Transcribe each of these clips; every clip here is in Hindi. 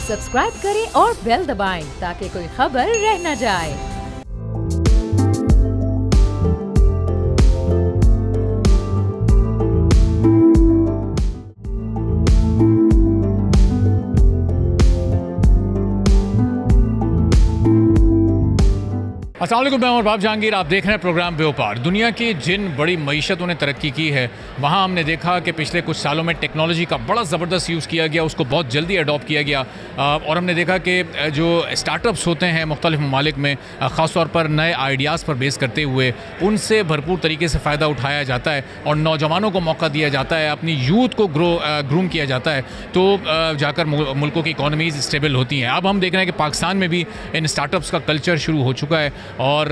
सब्सक्राइब करें और बेल दबाएं ताकि कोई खबर रह न जाए। अस्सलाम वालेकुम, मैं बाब जहांगीर। आप देख रहे हैं प्रोग्राम व्यापार। दुनिया की जिन बड़ी मईशतों ने तरक्की की है वहाँ हमने देखा कि पिछले कुछ सालों में टेक्नोलॉजी का बड़ा ज़बरदस्त यूज़ किया गया, उसको बहुत जल्दी अडॉप्ट किया गया। और हमने देखा कि जो स्टार्टअप्स होते हैं मुख्तलिफ ममालिक में, ख़ास तौर पर नए आइडियाज़ पर बेस करते हुए उनसे भरपूर तरीके से फ़ायदा उठाया जाता है और नौजवानों को मौका दिया जाता है, अपनी यूथ को ग्रूम किया जाता है, तो जाकर मुल्कों की इकॉनमीज़ स्टेबल होती हैं। अब हम देख रहे हैं कि पाकिस्तान में भी इन स्टार्टअप्स का कल्चर शुरू हो चुका है और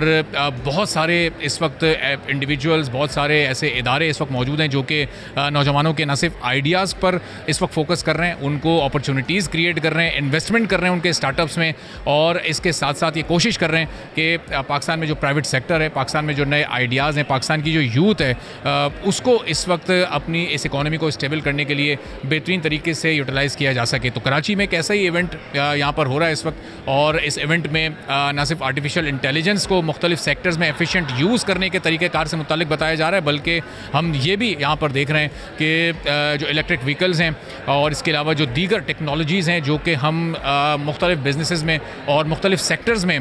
बहुत सारे इस वक्त इंडिविजुअल्स, बहुत सारे ऐसे इदारे इस वक्त मौजूद हैं जो कि नौजवानों के न सिर्फ आइडियाज़ पर इस वक्त फोकस कर रहे हैं, उनको अपॉर्चुनिटीज़ क्रिएट कर रहे हैं, इन्वेस्टमेंट कर रहे हैं उनके स्टार्टअप्स में, और इसके साथ साथ ये कोशिश कर रहे हैं कि पाकिस्तान में जो प्राइवेट सेक्टर है, पाकिस्तान में जो नए आइडियाज़ हैं, पाकिस्तान की जो यूथ है उसको इस वक्त अपनी इस इकॉनमी को स्टेबल करने के लिए बेहतरीन तरीके से यूटिलाइज़ किया जा सके। तो कराची में एक ऐसा ही इवेंट यहाँ पर हो रहा है इस वक्त, और इस इवेंट में न सिर्फ आर्टिफिशियल इंटेलिजेंस को मुख्तलिफ सेक्टर्स में एफिशिएंट यूज़ करने के तरीक़ेकार से मुतालिक बताया जा रहा है, बल्कि हम ये भी यहाँ पर देख रहे हैं कि जो इलेक्ट्रिक व्हीकल्स हैं और इसके अलावा जो दीगर टेक्नोलॉजीज़ हैं जो कि हम मुख्तलिफ बिजनेसेस में और मुख्तलिफ सेक्टर्स में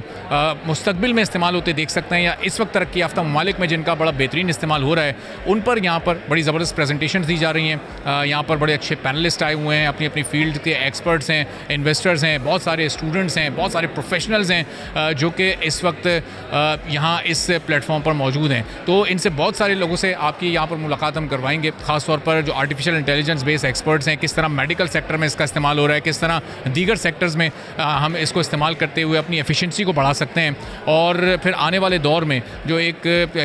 मुस्तकबिल में इस्तेमाल होते देख सकते हैं, या इस वक्त तरक्की याफ्ता ममालिक में जिनका बड़ा बेहतरीन इस्तेमाल हो रहा है, उन पर यहाँ पर बड़ी ज़बरदस्त प्रेजेंटेशन दी जा रही हैं। यहाँ पर बड़े अच्छे पैनलिस्ट आए हुए हैं, अपनी अपनी फील्ड के एक्सपर्ट्स हैं, इन्वेस्टर्स हैं, बहुत सारे स्टूडेंट्स हैं, बहुत सारे प्रोफेशनल्स हैं जो कि इस वक्त यहाँ इस प्लेटफॉर्म पर मौजूद हैं। तो इनसे बहुत सारे लोगों से आपकी यहाँ पर मुलाकात हम करवाएंगे, ख़ास तौर पर जो आर्टिफिशियल इंटेलिजेंस बेस्ड एक्सपर्ट्स हैं, किस तरह मेडिकल सेक्टर में इसका इस्तेमाल हो रहा है, किस तरह दीगर सेक्टर्स में हम इसको इस्तेमाल करते हुए अपनी एफिशिएंसी को बढ़ा सकते हैं, और फिर आने वाले दौर में जो एक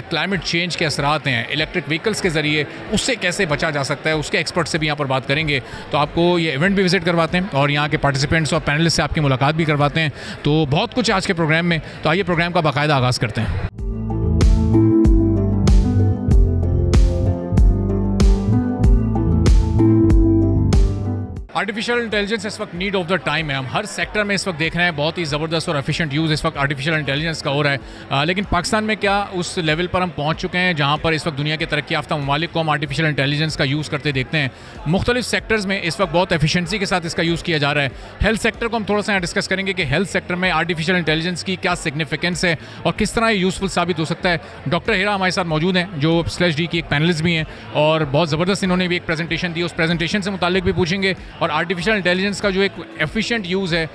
क्लाइमेट चेंज के असरात हैं इलेक्ट्रिक व्हीकल्स के ज़रिए, उससे कैसे बचा जा सकता है, उसके एक्सपर्ट से भी यहाँ पर बात करेंगे। तो आपको ये इवेंट भी विजिट करवाते हैं और यहाँ के पार्टिसिपेंट्स और पैनलिस्ट से आपकी मुलाकात भी करवाते हैं। तो बहुत कुछ आज के प्रोग्राम में, तो आइए प्रोग्राम का बाकायदा आगाज़ करते हैं। आर्टिफिशियल इंटेलिजेंस इस वक्त नीड ऑफ द टाइम है। हम हर सेक्टर में इस वक्त देख रहे हैं बहुत ही ज़बरदस्त और एफिशिएंट यूज़ इस वक्त आर्टिफिशियल इंटेलिजेंस का हो रहा है, लेकिन पाकिस्तान में क्या उस लेवल पर हम पहुंच चुके हैं जहां पर इस वक्त दुनिया के तरक्की याफ्ता ममालिक को हम आर्टिफिशियल इंटेलिजेंस का यूज़ करते देखते हैं। मुख्तलिफ सेक्टर्स में इस वक्त बहुत एफिशिएंसी के साथ इसका यूज़ किया जा रहा है। हेल्थ सेक्टर को हम थोड़ा सा डिस्कस करेंगे कि हेल्थ सेक्टर में आर्टिफिशियल इंटेलिजेंस की क्या सिग्निफिकेंस है और किस तरह ये यूज़फुल साबित हो सकता है। डॉक्टर हिरा हमारे साथ मौजूद हैं जो /D की एक पैनलिस्ट भी हैं, और बहुत ज़बरदस्त इन्होंने भी एक प्रेजेंटेशन दी, उस प्रेजेंटेशन से मुतालिक भी पूछेंगे, और आर्टिफिशियल इंटेलिजेंस का जो एक एफिशिएंट यूज़ है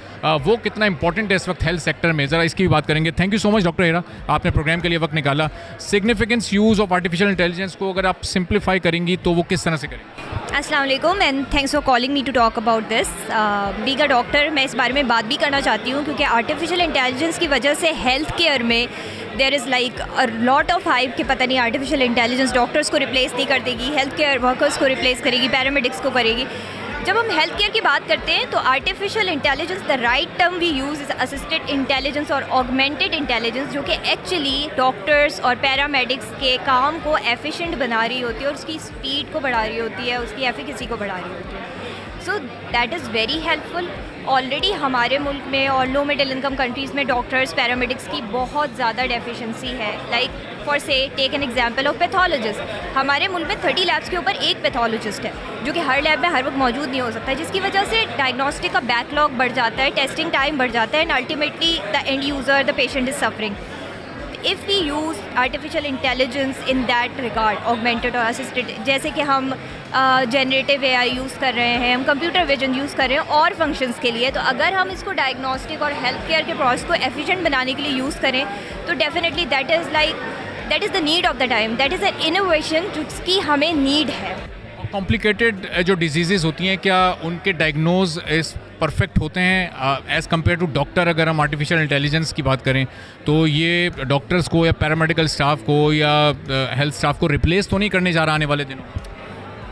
वो कितना इंपॉर्टेंट है इस वक्त हेल्थ सेक्टर में, ज़रा इसकी भी बात करेंगे। Thank you so much doctor Hira, आपने प्रोग्राम के लिए वक्त निकाला। Significance use of artificial intelligence को अगर आप सिंप्लीफाई करेंगी तो वो किस तरह से करेंगे? अस्सलाम वालेकुम and thanks for calling me to talk about this. Being a doctor मैं इस बारे में बात भी करना चाहती हूँ क्योंकि आर्टिफिशियल इंटेलिजेंस की वजह से हेल्थ केयर में there is like a lot of hype कि पता नहीं आर्टिफिशियल इंटेलिजेंस डॉक्टर्स को रिप्लेस नहीं कर देगी, हेल्थ केयर वर्कर्स को रिप्लेस करेगी, पैरामेडिक्स को करेगी। जब हम हेल्थ केयर की बात करते हैं तो artificial intelligence the right term we use is assisted intelligence और ऑगमेंटेड इंटेलिजेंस, जो कि एक्चुअली डॉक्टर्स और पैरामेडिक्स के काम को एफिशिएंट बना रही होती है और उसकी स्पीड को बढ़ा रही होती है, उसकी एफिकेसी को बढ़ा रही होती है। So that is very helpful. Already हमारे मुल्क में और लो मिडिल इनकम कंट्रीज़ में डॉक्टर्स पैरामेडिक्स की बहुत ज़्यादा डेफिशिएंसी है। Like for say take an example of pathologist, हमारे मुल्क में 30 लैब्स के ऊपर एक पैथोलॉजिस्ट है जो कि हर लैब में हर वक्त मौजूद नहीं हो सकता, जिसकी वजह से डायग्नोस्टिक का बैकलॉग बढ़ जाता है, टेस्टिंग टाइम बढ़ जाता है, and ultimately the end user the patient is suffering. If we use artificial intelligence in that regard, augmented और असिस्टेड, जैसे कि हम जनरेटिव AI यूज़ कर रहे हैं, हम कंप्यूटर विजन यूज़ कर रहे हैं और फंक्शंस के लिए, तो अगर हम इसको डायग्नोस्टिक और हेल्थ केयर के प्रोसेस को एफिशिएंट बनाने के लिए यूज़ करें तो definitely that is the need of the time, that is an innovation जिसकी हमें नीड है। कॉम्प्लिकेटेड जो डिजीज़ होती हैं क्या उनके डायग्नोज इस परफेक्ट होते हैं एज़ कम्पेयर टू डॉक्टर? अगर हम आर्टिफिशियल इंटेलिजेंस की बात करें तो ये डॉक्टर्स को या पैरामेडिकल स्टाफ को या हेल्थ स्टाफ को रिप्लेस तो नहीं करने जा रहा आने वाले दिनों?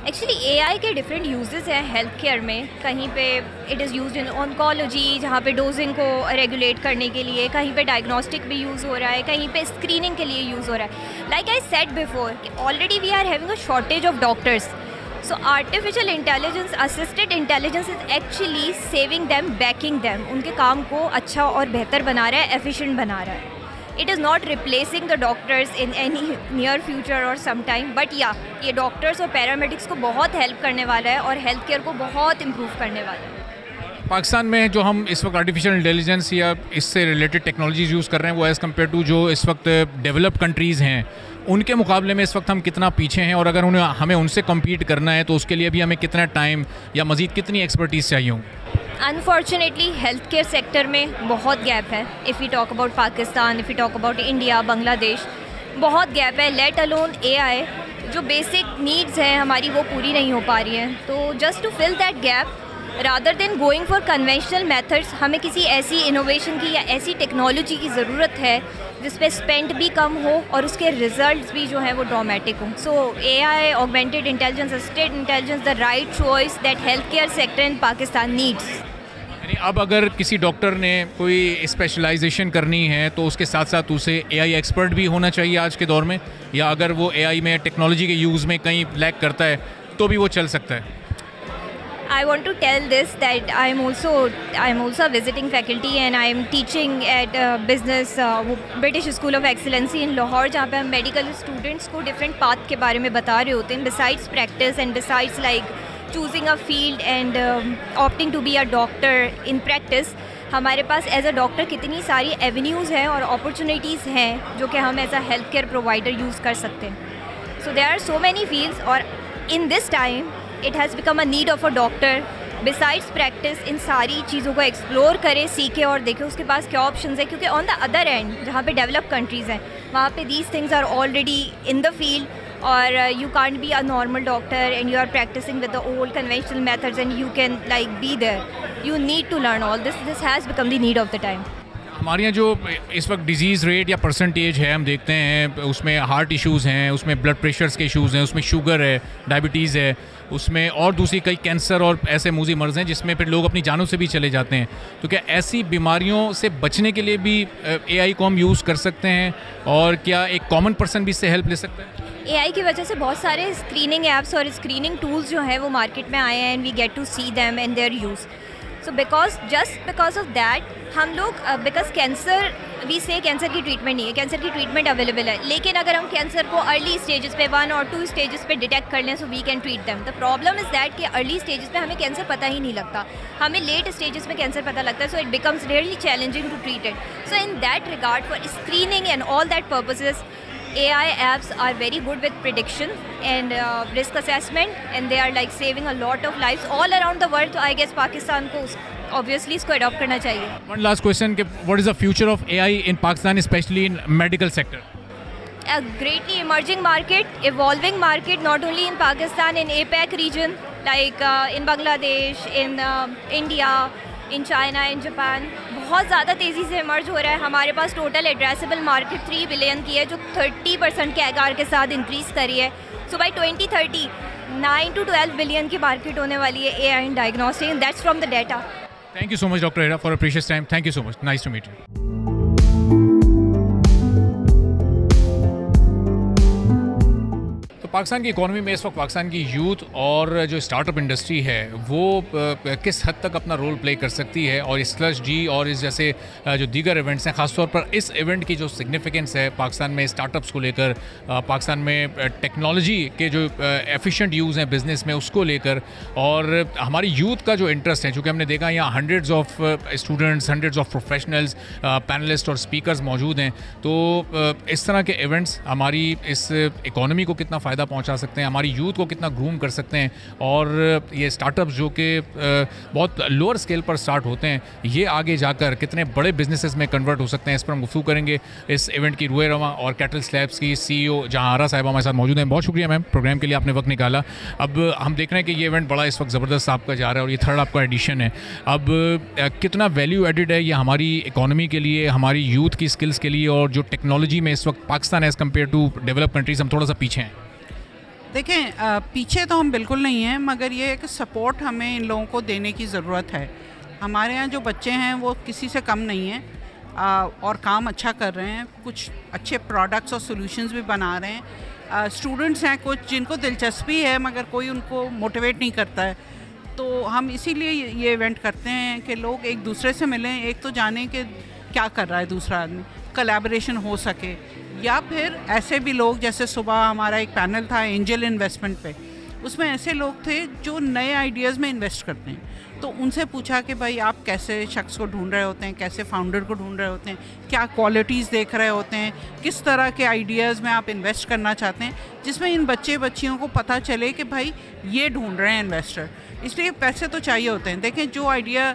एक्चुअली AI के डिफरेंट यूजेस हैं हेल्थ केयर में। कहीं पे it is used in oncology जहाँ पे डोजिंग को रेगुलेट करने के लिए, कहीं पे डायग्नोस्टिक भी यूज़ हो रहा है, कहीं पे स्क्रीनिंग के लिए यूज़ हो रहा है। Like I said before, already we are having a shortage of doctors, so artificial intelligence, assisted intelligence is actually saving them, backing them, उनके काम को अच्छा और बेहतर बना रहा है, एफिशिएंट बना रहा है. It is not replacing the doctors in any near future और सम टाइम, बट या ये डॉक्टर्स और पैरामेडिक्स को बहुत हेल्प करने वाला है और हेल्थ केयर को बहुत इम्प्रूव करने वाला है. पाकिस्तान में जो हम इस वक्त आर्टिफिशियल इंटेलिजेंस या इससे रिलेटेड टेक्नोलॉजीज़ यूज़ कर रहे हैं वो एज़ कम्पेयर टू जो इस वक्त डेवलप्ड कंट्रीज़ हैं उनके मुकाबले में इस वक्त हम कितना पीछे हैं, और अगर हमें उनसे कम्पीट करना है तो उसके लिए भी हमें कितना टाइम या मज़ीद कितनी एक्सपर्टीज़ चाहिए होंगी? अनफॉर्चुनेटली हेल्थ केयर सेक्टर में बहुत गैप है. If you talk about Pakistan, if you talk about India, Bangladesh, बहुत गैप है. लेट अलोन AI, जो बेसिक नीड्स हैं हमारी वो पूरी नहीं हो पा रही हैं. तो just to fill that gap, rather than going for conventional methods, हमें किसी ऐसी इनोवेशन की या ऐसी टेक्नोलॉजी की ज़रूरत है जिस पे स्पेंड भी कम हो और उसके रिजल्ट्स भी जो हैं वो ड्रामेटिक हों. सो AI, augmented intelligence, assisted intelligence, the right choice that health care sector in Pakistan needs. यानी अब अगर किसी डॉक्टर ने कोई स्पेशलाइजेशन करनी है तो उसके साथ साथ उसे AI एक्सपर्ट भी होना चाहिए आज के दौर में, या अगर वो AI में टेक्नोलॉजी के यूज़ में कहीं लैक करता है तो भी वो चल सकता है? I want to tell this that I'm also a visiting faculty and I'm teaching at British School of Excellency in Lahore, जहाँ पे हम मेडिकल स्टूडेंट्स को डिफरेंट पाथ के बारे में बता रहे होते हैं. Besides practice and besides like choosing a field and opting to be a doctor in practice, हमारे पास एज अ डॉक्टर कितनी सारी एवेन्यूज़ हैं और अपॉर्चुनिटीज़ हैं जो कि हम as a health care provider use कर सकते हैं. So there are so many fields, और in this time it has become a need of a doctor. Besides practice इन सारी चीज़ों को एक्सप्लोर करे, सीखे और देखे उसके पास क्या ऑप्शंस है, क्योंकि ऑन द अदर एंड जहाँ पे डेवलप कंट्रीज़ हैं वहाँ पे these things are already in the field, और you can't be a normal doctor and you are practicing with the old conventional methods and you can like be there. You need to learn all this. This has become the need of the time. हमारे यहाँ जो इस वक्त डिजीज़ रेट या परसेंटेज है हम देखते हैं, उसमें हार्ट इश्यूज़ हैं, उसमें ब्लड प्रेशर्स के इश्यूज़ हैं, उसमें शुगर है, डायबिटीज़ है, उसमें और दूसरी कई कैंसर और ऐसे मूजी मर्ज़ हैं जिसमें फिर लोग अपनी जानों से भी चले जाते हैं. तो क्या ऐसी बीमारियों से बचने के लिए भी AI को हम यूज़ कर सकते हैं, और क्या एक कॉमन पर्सन भी इससे हेल्प ले सकता है? AI की वजह से बहुत सारे स्क्रीनिंग ऐप्स और स्क्रीनिंग टूल्स जो हैं वो मार्केट में आए हैं and we get to see them and their use. So because of that हम लोग because cancer we say cancer की ट्रीटमेंट नहीं है, कैंसर की ट्रीटमेंट अवेलेबल है, लेकिन अगर हम कैंसर को अर्ली स्टेजेस पे 1 और 2 स्टेजेस पे डिटेक्ट कर लें so we can treat them. The problem is that कि अर्ली स्टेजेस पे हमें कैंसर पता ही नहीं लगता, हमें लेट स्टेजेस में कैंसर पता लगता है. So it becomes really challenging to treat it. So in that regard for screening and all that purposes AI apps are very good with prediction and risk assessment, and they are like saving a lot of lives all around the world. So I guess Pakistan को obviously इसको adopt करना चाहिए. One last question: what is the future of AI in Pakistan, especially in medical sector? A greatly emerging market, evolving market, not only in Pakistan, in APAC region, like in Bangladesh, in India, in China, in Japan. बहुत ज़्यादा तेज़ी से इमर्ज हो रहा है. हमारे पास टोटल एड्रेसेबल मार्केट 3 बिलियन की है जो 30% के आकार के साथ इंक्रीज़ करी है. सो बाई 2030 9 to 12 बिलियन की मार्केट होने वाली है AI in diagnostic, and that's from the data. Thank you so much doctor Hira for a precious time. Thank you so much. Nice to meet you. Pakistan की इकॉनमी में इस वक्त पाकिस्तान की यूथ और जो स्टार्टअप इंडस्ट्री है वो किस हद तक अपना रोल प्ले कर सकती है, और इस स्लश जी और इस जैसे जो दीगर इवेंट्स हैं, ख़ासतौर पर इस इवेंट की जो सिग्निफिकेंस है पाकिस्तान में स्टार्टअप्स को लेकर, पाकिस्तान में टेक्नोलॉजी के जो एफिशिएंट यूज़ हैं बिज़नेस में उसको लेकर, और हमारी यूथ का जो इंटरेस्ट है, चूँकि हमने देखा यहाँ hundreds of students, hundreds of professionals, panelist और स्पीकर्स मौजूद हैं. तो इस तरह के इवेंट्स हमारी इस इकॉनमी को कितना फ़ायदा पहुंचा सकते हैं, हमारी यूथ को कितना ग्रूम कर सकते हैं, और ये स्टार्टअप्स जो कि बहुत लोअर स्केल पर स्टार्ट होते हैं ये आगे जाकर कितने बड़े बिजनेसेस में कन्वर्ट हो सकते हैं, इस पर हम गुफ्तगू करेंगे. इस इवेंट की रूए रवा और कैटलिस्ट लैब्स की CEO जहां आरा साहिबा हमारे साथ मौजूद हैं. बहुत शुक्रिया मैम, प्रोग्राम के लिए आपने वक्त निकाला. अब हम देख रहे हैं कि ये इवेंट बड़ा इस वक्त ज़बरदस्त आपका जा रहा है और ये 3rd आपका एडिशन है. अब कितना वैल्यू एडिड है ये हमारी इकॉनमी के लिए, हमारी यूथ की स्किल्स के लिए, और जो टेक्नोलॉजी में इस वक्त Pakistan as compared to develop countries हम थोड़ा सा पीछे हैं? देखें, पीछे तो हम बिल्कुल नहीं हैं, मगर ये है कि सपोर्ट हमें इन लोगों को देने की ज़रूरत है. हमारे यहाँ जो बच्चे हैं वो किसी से कम नहीं हैं और काम अच्छा कर रहे हैं, कुछ अच्छे प्रोडक्ट्स और सॉल्यूशंस भी बना रहे हैं. स्टूडेंट्स हैं कुछ जिनको दिलचस्पी है मगर कोई उनको मोटिवेट नहीं करता है, तो हम इसीलिए ये इवेंट करते हैं कि लोग एक दूसरे से मिलें, एक तो जानें कि क्या कर रहा है दूसरा आदमी, कोलैबोरेशन हो सके। या फिर ऐसे भी लोग, जैसे सुबह हमारा एक पैनल था एंजल इन्वेस्टमेंट पे, उसमें ऐसे लोग थे जो नए आइडियाज़ में इन्वेस्ट करते हैं, तो उनसे पूछा कि भाई आप कैसे शख्स को ढूंढ रहे होते हैं, कैसे फाउंडर को ढूंढ रहे होते हैं, क्या क्वालिटीज़ देख रहे होते हैं, किस तरह के आइडियाज़ में आप इन्वेस्ट करना चाहते हैं, जिसमें इन बच्चे बच्चियों को पता चले कि भाई ये ढूंढ रहे हैं इन्वेस्टर। इसलिए पैसे तो चाहिए होते हैं। देखें, जो आइडिया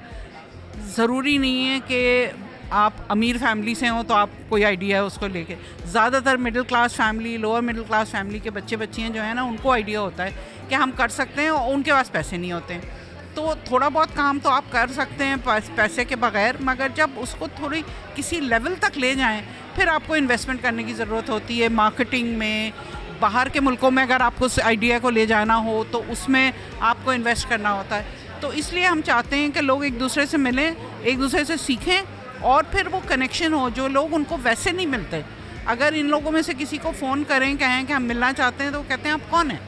ज़रूरी नहीं है कि आप अमीर फैमिली से हो तो आप कोई आइडिया है उसको लेके, ज़्यादातर middle class family, lower middle class family के बच्चे बच्चियाँ जो है ना, उनको आइडिया होता है कि हम कर सकते हैं और उनके पास पैसे नहीं होते हैं। तो थोड़ा बहुत काम तो आप कर सकते हैं पैसे के बगैर, मगर जब उसको थोड़ी किसी लेवल तक ले जाएं फिर आपको इन्वेस्टमेंट करने की ज़रूरत होती है। मार्केटिंग में, बाहर के मुल्कों में अगर आपको उस आइडिया को ले जाना हो तो उसमें आपको इन्वेस्ट करना होता है। तो इसलिए हम चाहते हैं कि लोग एक दूसरे से मिलें, एक दूसरे से सीखें और फिर वो कनेक्शन हो जो लोग उनको वैसे नहीं मिलते। अगर इन लोगों में से किसी को फ़ोन करें, कहें कि हम मिलना चाहते हैं, तो वो कहते हैं आप कौन हैं।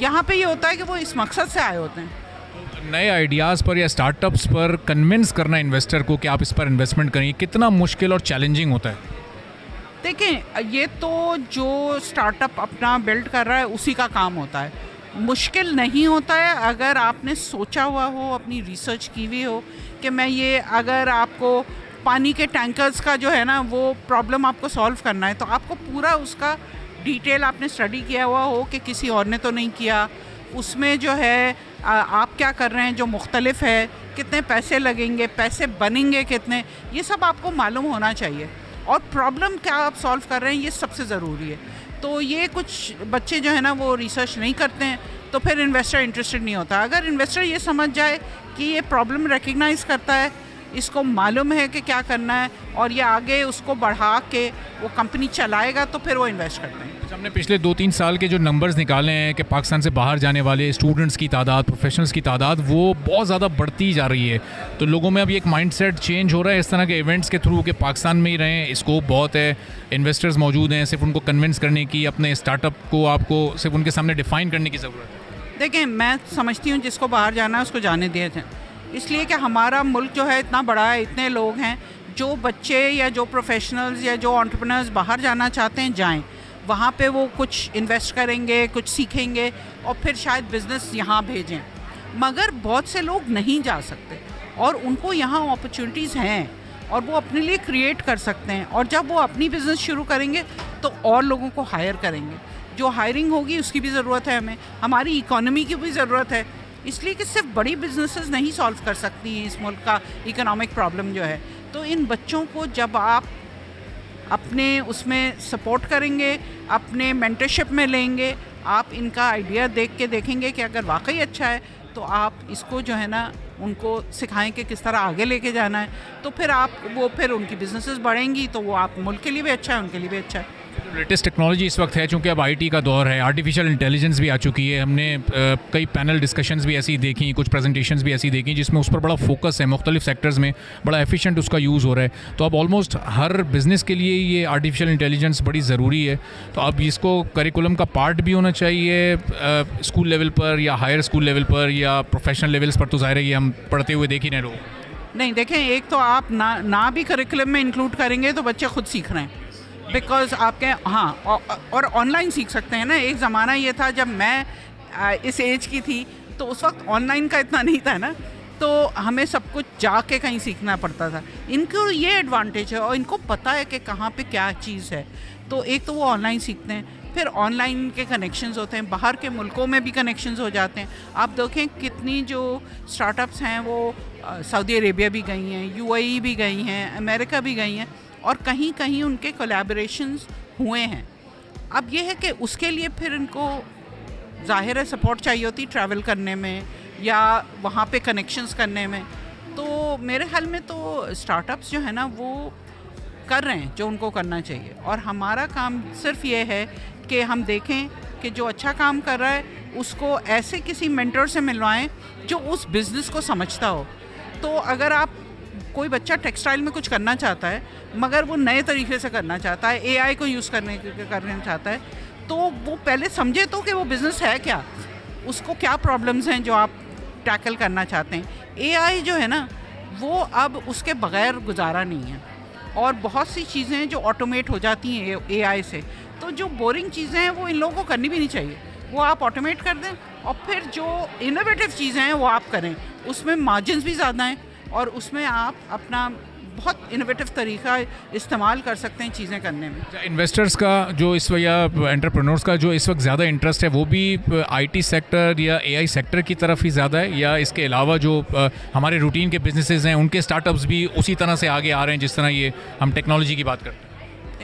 यहाँ पे ये होता है कि वो इस मकसद से आए होते हैं। नए आइडियाज़ पर या स्टार्टअप्स पर कन्विंस करना इन्वेस्टर को कि आप इस पर इन्वेस्टमेंट करेंगे, कितना मुश्किल और चैलेंजिंग होता है? देखें, ये तो जो स्टार्टअप अपना बिल्ड कर रहा है उसी का काम होता है। मुश्किल नहीं होता है अगर आपने सोचा हुआ हो, अपनी रिसर्च की हुई हो कि मैं ये, अगर आपको पानी के टैंकर्स का जो है ना वो प्रॉब्लम आपको सॉल्व करना है, तो आपको पूरा उसका डिटेल आपने स्टडी किया हुआ हो कि किसी और ने तो नहीं किया, उसमें जो है आप क्या कर रहे हैं जो मुख्तलिफ है, कितने पैसे लगेंगे, पैसे बनेंगे कितने, ये सब आपको मालूम होना चाहिए। और प्रॉब्लम क्या आप सॉल्व कर रहे हैं ये सबसे ज़रूरी है। तो ये कुछ बच्चे जो है ना वो रिसर्च नहीं करते हैं, तो फिर इन्वेस्टर इंटरेस्टेड नहीं होता। अगर इन्वेस्टर ये समझ जाए कि ये प्रॉब्लम रिकग्नाइज़ करता है, इसको मालूम है कि क्या करना है और ये आगे उसको बढ़ा के वो कंपनी चलाएगा, तो फिर वो इन्वेस्ट करते हैं। हमने पिछले 2-3 साल के जो नंबर्स निकाले हैं कि पाकिस्तान से बाहर जाने वाले स्टूडेंट्स की तादाद, प्रोफेशनल्स की तादाद वो बहुत ज़्यादा बढ़ती जा रही है। तो लोगों में अभी एक माइंडसेट चेंज हो रहा है इस तरह के इवेंट्स के थ्रू कि पाकिस्तान में ही रहें, स्कोप बहुत है, इन्वेस्टर्स मौजूद हैं, सिर्फ उनको कन्विंस करने की, अपने स्टार्टअप को आपको सिर्फ उनके सामने डिफ़ाइन करने की ज़रूरत है। देखें, मैं समझती हूँ जिसको बाहर जाना है उसको जाने दिए थे, इसलिए कि हमारा मुल्क जो है इतना बड़ा है, इतने लोग हैं, जो बच्चे या जो प्रोफेशनल्स या जो एंटरप्रेन्योर्स बाहर जाना चाहते हैं जाएं, वहाँ पे वो कुछ इन्वेस्ट करेंगे, कुछ सीखेंगे और फिर शायद बिज़नेस यहाँ भेजें। मगर बहुत से लोग नहीं जा सकते और उनको यहाँ अपॉर्चुनिटीज़ हैं और वो अपने लिए क्रिएट कर सकते हैं, और जब वो अपनी बिज़नेस शुरू करेंगे तो और लोगों को हायर करेंगे। जो हायरिंग होगी उसकी भी ज़रूरत है हमें, हमारी इकोनॉमी की भी ज़रूरत है, इसलिए कि सिर्फ बड़ी बिजनेसेस नहीं सॉल्व कर सकती हैं इस मुल्क का इकोनॉमिक प्रॉब्लम जो है। तो इन बच्चों को जब आप अपने उसमें सपोर्ट करेंगे, अपने मेंटरशिप में लेंगे, आप इनका आइडिया देख के देखेंगे कि अगर वाकई अच्छा है तो आप इसको जो है ना उनको सिखाएं कि किस तरह आगे लेके जाना है, तो फिर फिर उनकी बिजनेसेस बढ़ेंगी, तो वो आप मुल्क के लिए भी अच्छा है, उनके लिए भी अच्छा है। लेटेस्ट टेक्नोलॉजी इस वक्त है, चूँकि अब आईटी का दौर है, आर्टिफिशियल इंटेलिजेंस भी आ चुकी है। हमने कई पैनल डिस्कशंस भी ऐसी देखी, कुछ प्रेजेंटेशंस भी ऐसी देखी जिसमें उस पर बड़ा फोकस है, मुख्तलिफ सेक्टर्स में बड़ा एफिशिएंट उसका यूज़ हो रहा है। तो अब ऑलमोस्ट हर बिज़नेस के लिए ये आर्टिफिशियल इंटेलिजेंस बड़ी ज़रूरी है। तो अब इसको करिकुलम का पार्ट भी होना चाहिए स्कूल लेवल पर या हायर स्कूल लेवल पर या प्रोफेशनल लेवल्स पर, तो ज़ाहिर है ये हम पढ़ते हुए देख ही नहीं लोग। नहीं, देखें, एक तो आप ना भी करिकुलम में इंक्लूड करेंगे तो बच्चे खुद सीख रहे हैं, बिकॉज आपके और ऑनलाइन सीख सकते हैं ना। एक ज़माना ये था जब मैं इस एज की थी तो उस वक्त ऑनलाइन का इतना नहीं था ना, तो हमें सब कुछ जाके कहीं सीखना पड़ता था। इनको ये एडवांटेज है और इनको पता है कि कहाँ पे क्या चीज़ है, तो एक तो वो ऑनलाइन सीखते हैं, फिर ऑनलाइन के कनेक्शंस होते हैं, बाहर के मुल्कों में भी कनेक्शंस हो जाते हैं। आप देखें कितनी जो स्टार्टअप्स हैं वो सऊदी अरेबिया भी गई हैं, यूएई भी गई हैं, अमेरिका भी गई हैं, और कहीं कहीं उनके कोलैबोरेशंस हुए हैं। अब ये है कि उसके लिए फिर इनको ज़ाहिर है सपोर्ट चाहिए होती ट्रैवल करने में या वहाँ पे कनेक्शंस करने में। तो मेरे ख्याल में तो स्टार्टअप्स जो है ना वो कर रहे हैं जो उनको करना चाहिए, और हमारा काम सिर्फ ये है कि हम देखें कि जो अच्छा काम कर रहा है उसको ऐसे किसी मेंटर से मिलवाएं जो उस बिज़नेस को समझता हो। तो अगर आप कोई बच्चा टेक्सटाइल में कुछ करना चाहता है मगर वो नए तरीके से करना चाहता है, एआई को यूज़ करना चाहता है, तो वो पहले समझे तो कि वो बिज़नेस है क्या, उसको क्या प्रॉब्लम्स हैं जो आप टैकल करना चाहते हैं। एआई जो है ना वो अब उसके बगैर गुजारा नहीं है, और बहुत सी चीज़ें जो ऑटोमेट हो जाती हैं एआई से, तो जो बोरिंग चीज़ें हैं वो इन लोगों को करनी भी नहीं चाहिए, वो आप ऑटोमेट कर दें और फिर जो इनोवेटिव चीज़ें हैं वो आप करें। उसमें मार्जिन्स भी ज़्यादा हैं और उसमें आप अपना बहुत इनोवेटिव तरीका इस्तेमाल कर सकते हैं चीज़ें करने में। इन्वेस्टर्स का जो इस वक्त, या एंटरप्रेन्योर्स का जो इस वक्त ज़्यादा इंटरेस्ट है, वो भी आईटी सेक्टर या एआई सेक्टर की तरफ ही ज़्यादा है, या इसके अलावा जो हमारे रूटीन के बिजनेसेस हैं उनके स्टार्टअप्स भी उसी तरह से आगे आ रहे हैं जिस तरह ये हम टेक्नोलॉजी की बात करते हैं?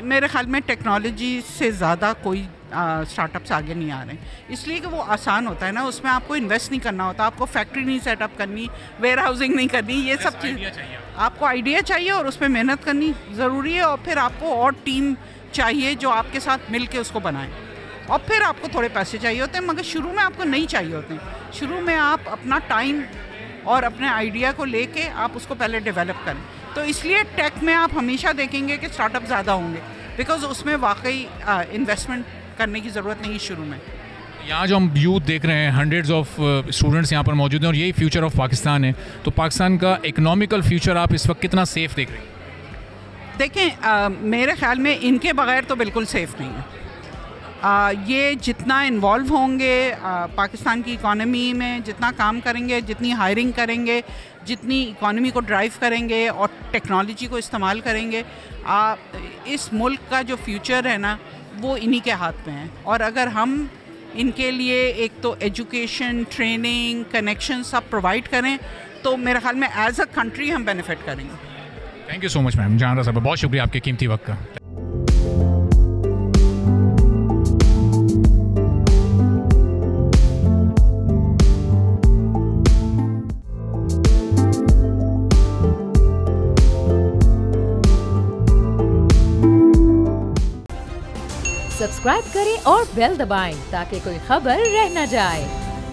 मेरे ख्याल में टेक्नोलॉजी से ज़्यादा कोई स्टार्टअप्स आगे नहीं आ रहे हैं, इसलिए कि वो आसान होता है ना, उसमें आपको इन्वेस्ट नहीं करना होता, आपको फैक्ट्री नहीं सेटअप करनी, वेयर हाउसिंग नहीं करनी, ये सब चीज़ आपको आइडिया चाहिए और उस पर मेहनत करनी ज़रूरी है, और फिर आपको और टीम चाहिए जो आपके साथ मिल के उसको बनाए, और फिर आपको थोड़े पैसे चाहिए होते हैं, मगर शुरू में आपको नहीं चाहिए होते हैं। शुरू में आप अपना टाइम और अपने आइडिया को लेके आप उसको पहले डेवलप करें। तो इसलिए टेक में आप हमेशा देखेंगे कि स्टार्टअप ज़्यादा होंगे, बिकॉज उसमें वाकई इन्वेस्टमेंट करने की ज़रूरत नहीं शुरू में। यहाँ जो हम यूथ देख रहे हैं, हंड्रेड्स ऑफ स्टूडेंट्स यहाँ पर मौजूद हैं और यही फ्यूचर ऑफ पाकिस्तान है, तो पाकिस्तान का इकोनॉमिकल फ्यूचर आप इस वक्त कितना सेफ देख रहे हैं? देखें, मेरे ख्याल में इनके बगैर तो बिल्कुल सेफ़ नहीं है। ये जितना इन्वॉल्व होंगे पाकिस्तान की इकॉनमी में, जितना काम करेंगे, जितनी हायरिंग करेंगे, जितनी इकॉनमी को ड्राइव करेंगे और टेक्नोलॉजी को इस्तेमाल करेंगे, इस मुल्क का जो फ्यूचर है ना वो इन्हीं के हाथ में है। और अगर हम इनके लिए एक तो एजुकेशन, ट्रेनिंग, कनेक्शन सब प्रोवाइड करें तो मेरे ख्याल में एज अ कंट्री हम बेनिफिट करेंगे। Thank you so much ma'am जहान साहब, बहुत शुक्रिया आपके कीमती वक्त का। सब्सक्राइब करें और बेल दबाएं ताकि कोई खबर रह न जाए।